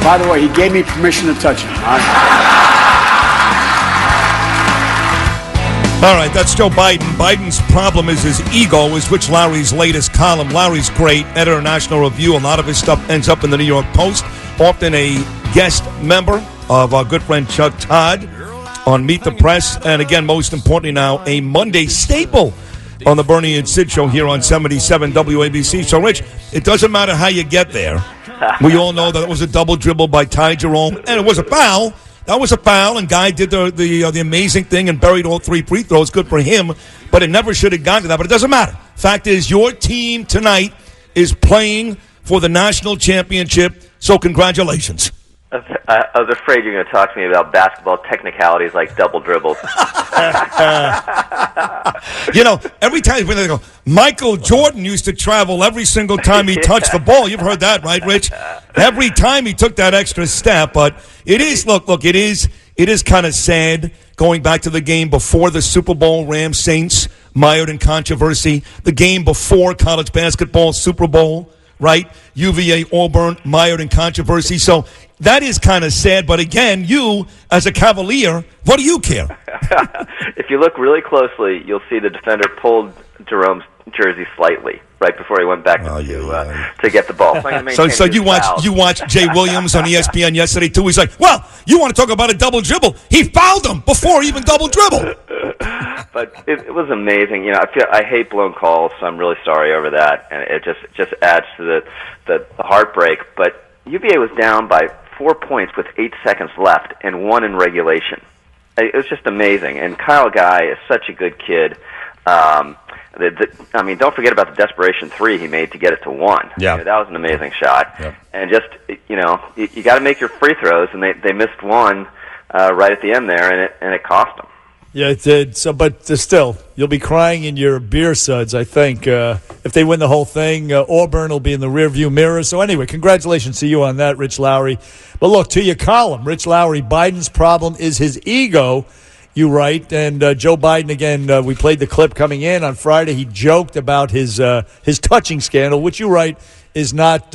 By the way, he gave me permission to touch him. All right, that's Joe Biden. Biden's problem is his ego, is Rich Lowry's latest column. Lowry's great, editor of National Review. A lot of his stuff ends up in the New York Post. Often a guest member of our good friend Chuck Todd on Meet the Press. And again, most importantly now, a Monday staple on the Bernie and Sid show here on 77 WABC. So, Rich, it doesn't matter how you get there. We all know that it was a double dribble by Ty Jerome, and it was a foul. That was a foul, and Guy did the amazing thing and buried all 3 free throws. Good for him, but it never should have gotten to that. But it doesn't matter. Fact is, your team tonight is playing for the national championship, so congratulations. I was afraid you were going to talk to me about basketball technicalities like double dribbles. You know, every time when they go, Michael Jordan used to travel every single time he touched the ball. You've heard that, right, Rich? Every time he took that extra step. But it is, look, it is kind of sad going back to the game before the Super Bowl, Rams Saints, mired in controversy. The game before college basketball, Super Bowl, right? UVA Auburn, mired in controversy. So that is kind of sad. But again, you, as a Cavalier, what do you care? If you look really closely, you'll see the defender pulled Jerome's jersey slightly right before he went back to get the ball. So you watched Jay Williams on ESPN yesterday too. He's like, well, you want to talk about a double dribble? He fouled him before he even double dribbled. But it was amazing. You know, I hate blown calls, so I'm really sorry over that, and it just adds to the heartbreak. But UVA was down by 4 points with 8 seconds left and won in regulation. It was just amazing. And Kyle Guy is such a good kid. I mean, don't forget about the desperation 3 he made to get it to 1. Yeah. You know, that was an amazing shot. Yep. And just, you know, you got to make your free throws, and they missed one right at the end there, and it cost them. Yeah, it did. So, but still, you'll be crying in your beer suds, I think. If they win the whole thing, Auburn will be in the rearview mirror. So anyway, congratulations to you on that, Rich Lowry. But look, to your column, Rich Lowry, Biden's problem is his ego, you write. And Joe Biden, again, we played the clip coming in on Friday. He joked about his touching scandal, which you write is not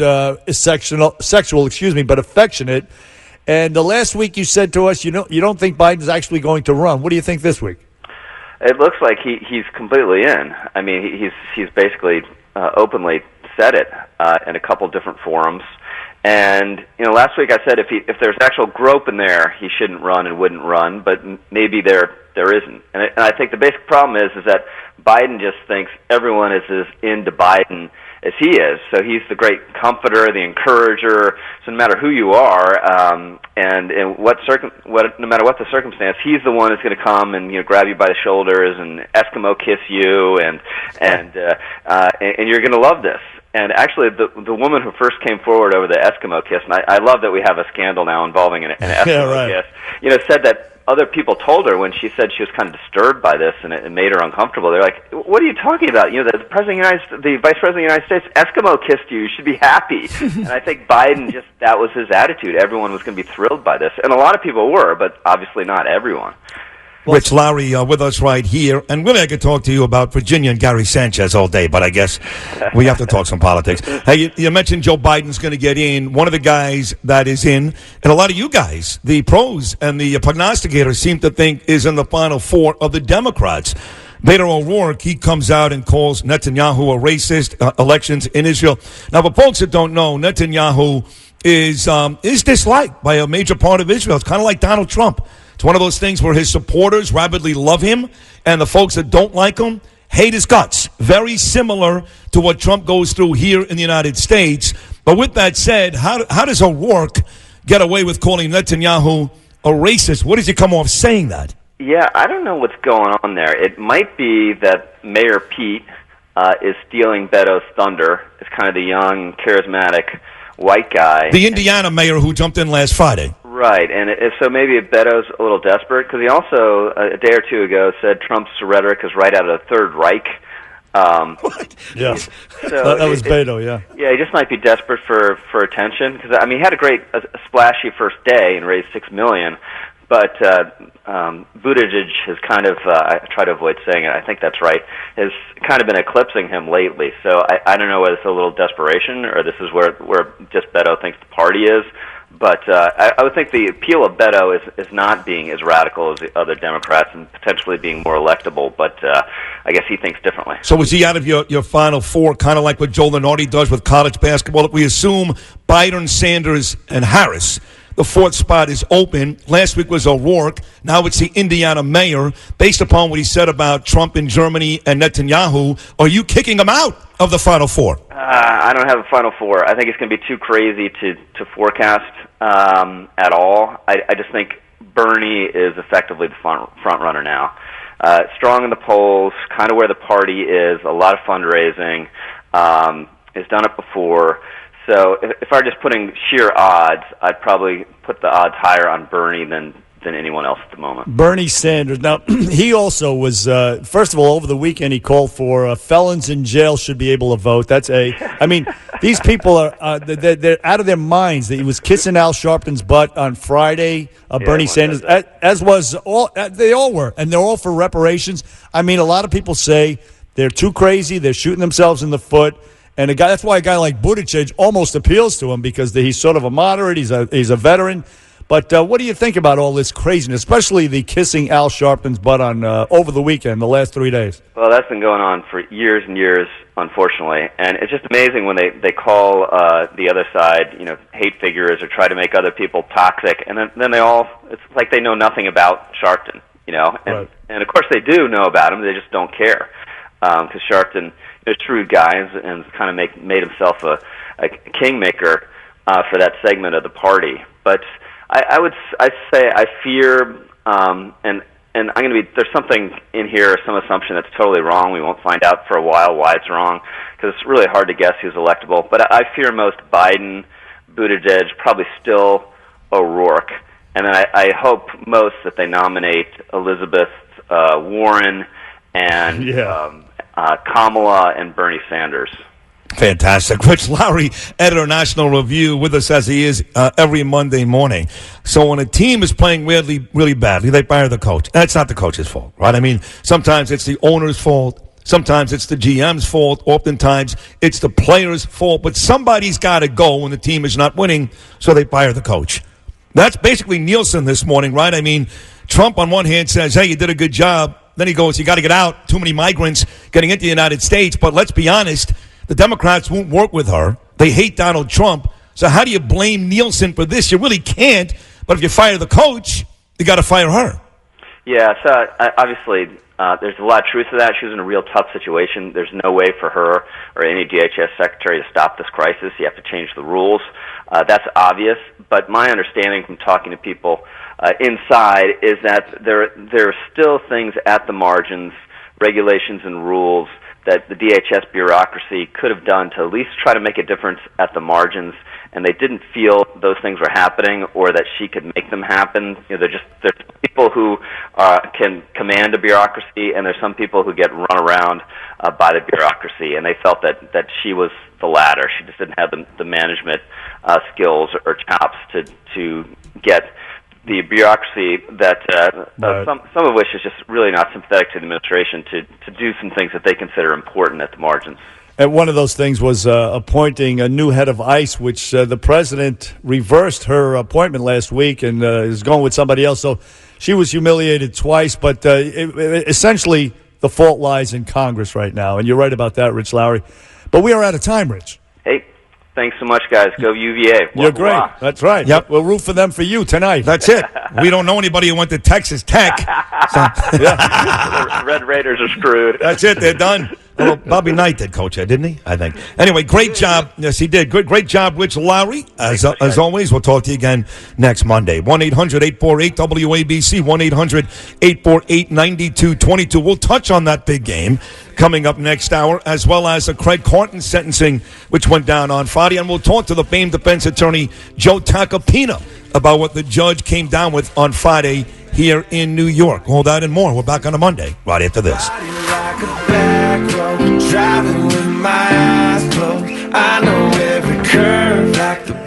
sexual, but affectionate. And the last week you said to us, you don't think Biden's actually going to run. What do you think this week? It looks like he's completely in. I mean, he's basically openly said it in a couple different forums. And you know, last week I said if there's actual grope in there, he shouldn't run and wouldn't run. But maybe there isn't. And I think the basic problem is that Biden just thinks everyone is as into Biden as he is. So he's the great comforter, the encourager. So no matter who you are, and no matter what the circumstance, he's the one who's going to come and grab you by the shoulders and Eskimo kiss you, and you're going to love this. And actually, the woman who first came forward over the Eskimo kiss, and I love that we have a scandal now involving an Eskimo kiss, said that other people told her when she said she was kind of disturbed by this and it made her uncomfortable. They're like, "What are you talking about? The Vice President of the United States Eskimo kissed you. You should be happy." And I think Biden that was his attitude. Everyone was going to be thrilled by this, and a lot of people were, but obviously not everyone. Rich Lowry with us right here. And really, I could talk to you about Virginia and Gary Sanchez all day, but I guess we have to talk some politics. Hey, you mentioned Joe Biden's going to get in. One of the guys that is in, and a lot of you guys, the pros and the prognosticators, seem to think is in the final 4 of the Democrats. Beto O'Rourke, he comes out and calls Netanyahu a racist, elections in Israel. Now, for folks that don't know, Netanyahu is disliked by a major part of Israel. It's kind of like Donald Trump. It's one of those things where his supporters rabidly love him, and the folks that don't like him hate his guts. Very similar to what Trump goes through here in the United States. But with that said, how does O'Rourke get away with calling Netanyahu a racist? What does he come off saying that? Yeah, I don't know what's going on there. It might be that Mayor Pete is stealing Beto's thunder. It's kind of the young, charismatic white guy. The Indiana mayor who jumped in last Friday. Right, and so maybe Beto's a little desperate, because he also, a day or two ago, said Trump's rhetoric is right out of the Third Reich. What? Yeah, so that was Beto, yeah. Yeah, he just might be desperate for attention, because, I mean, he had a splashy first day and raised $6 million, But Buttigieg has kind of, I try to avoid saying it, I think that's right, has kind of been eclipsing him lately. So I don't know whether it's a little desperation or this is where just Beto thinks the party is. But I would think the appeal of Beto is not being as radical as the other Democrats and potentially being more electable, but I guess he thinks differently. So is he out of your Final Four, kind of like what Joe Lenardi does with college basketball? If we assume Biden, Sanders, and Harris, the fourth spot is open. Last week was O'Rourke. Now it's the Indiana mayor. Based upon what he said about Trump in Germany and Netanyahu, are you kicking him out of the Final Four? I don't have a Final Four. I think it's going to be too crazy to forecast at all. I just think Bernie is effectively the front runner now. Strong in the polls, kind of where the party is, a lot of fundraising, has done it before. So if I were just putting sheer odds, I'd probably put the odds higher on Bernie than anyone else at the moment. Bernie Sanders. Now, he also was, first of all, over the weekend, he called for felons in jail should be able to vote. I mean, these people are, they're out of their minds. He was kissing Al Sharpton's butt on Friday, Bernie Sanders, as was they all were, and they're all for reparations. I mean, a lot of people say they're too crazy, they're shooting themselves in the foot. And that's why a guy like Buttigieg almost appeals to him, because he's sort of a moderate, he's a veteran. But what do you think about all this craziness, especially the kissing Al Sharpton's butt on over the weekend, the last 3 days? Well, that's been going on for years and years, unfortunately. And it's just amazing when they call the other side, hate figures or try to make other people toxic. And then it's like they know nothing about Sharpton, Right. And of course they do know about him, they just don't care. Because Sharpton is a shrewd guy and kind of made himself a kingmaker for that segment of the party. But I'd say I fear, and I'm going to be, there's something in here, some assumption that's totally wrong. We won't find out for a while why it's wrong, because it's really hard to guess who's electable. But I fear most Biden, Buttigieg, probably still O'Rourke. And then I hope most that they nominate Elizabeth Warren and Kamala and Bernie Sanders. Fantastic. Rich Lowry, editor of National Review, with us as he is every Monday morning. So when a team is playing really, really badly, they fire the coach. And it's not the coach's fault, right? I mean, sometimes it's the owner's fault. Sometimes it's the GM's fault. Oftentimes it's the player's fault. But somebody's got to go when the team is not winning, so they fire the coach. That's basically Nielsen this morning, right? I mean, Trump on one hand says, hey, you did a good job. Then he goes, you got to get out. Too many migrants getting into the United States. But let's be honest, the Democrats won't work with her. They hate Donald Trump. So how do you blame Nielsen for this? You really can't. But if you fire the coach, you got to fire her. Yeah, so obviously there's a lot of truth to that. She was in a real tough situation. There's no way for her or any DHS secretary to stop this crisis. You have to change the rules. That's obvious. But my understanding from talking to people inside is that there are still things at the margins, regulations and rules, that the DHS bureaucracy could have done to at least try to make a difference at the margins, and they didn't feel those things were happening or that she could make them happen. There's people who can command a bureaucracy, and there's some people who get run around by the bureaucracy, and they felt that she was the latter. She just didn't have the management skills or chops to get the bureaucracy that some of which is just really not sympathetic to the administration to do some things that they consider important at the margins. And one of those things was appointing a new head of ICE, which the president reversed her appointment last week and is going with somebody else. So she was humiliated twice, but essentially the fault lies in Congress right now. And you're right about that, Rich Lowry. But we are out of time, Rich. Hey, thanks so much, guys. Go UVA. You're great. That's right. Yep. We'll root for them for you tonight. That's it. We don't know anybody who went to Texas Tech. So, The Red Raiders are screwed. that's it. They're done. Well, Bobby Knight did coach her, didn't he? I think. Anyway, great job. Yes, he did. Great job, Rich Lowry. As always, we'll talk to you again next Monday. 1-800-848-WABC, 1-800-848-9222. We'll touch on that big game coming up next hour, as well as a Craig Carton sentencing, which went down on Friday. And we'll talk to the famed defense attorney, Joe Tacopina, about what the judge came down with on Friday here in New York. All that and more. We're back on a Monday right after this. Driving with my eyes closed, I know every curve like the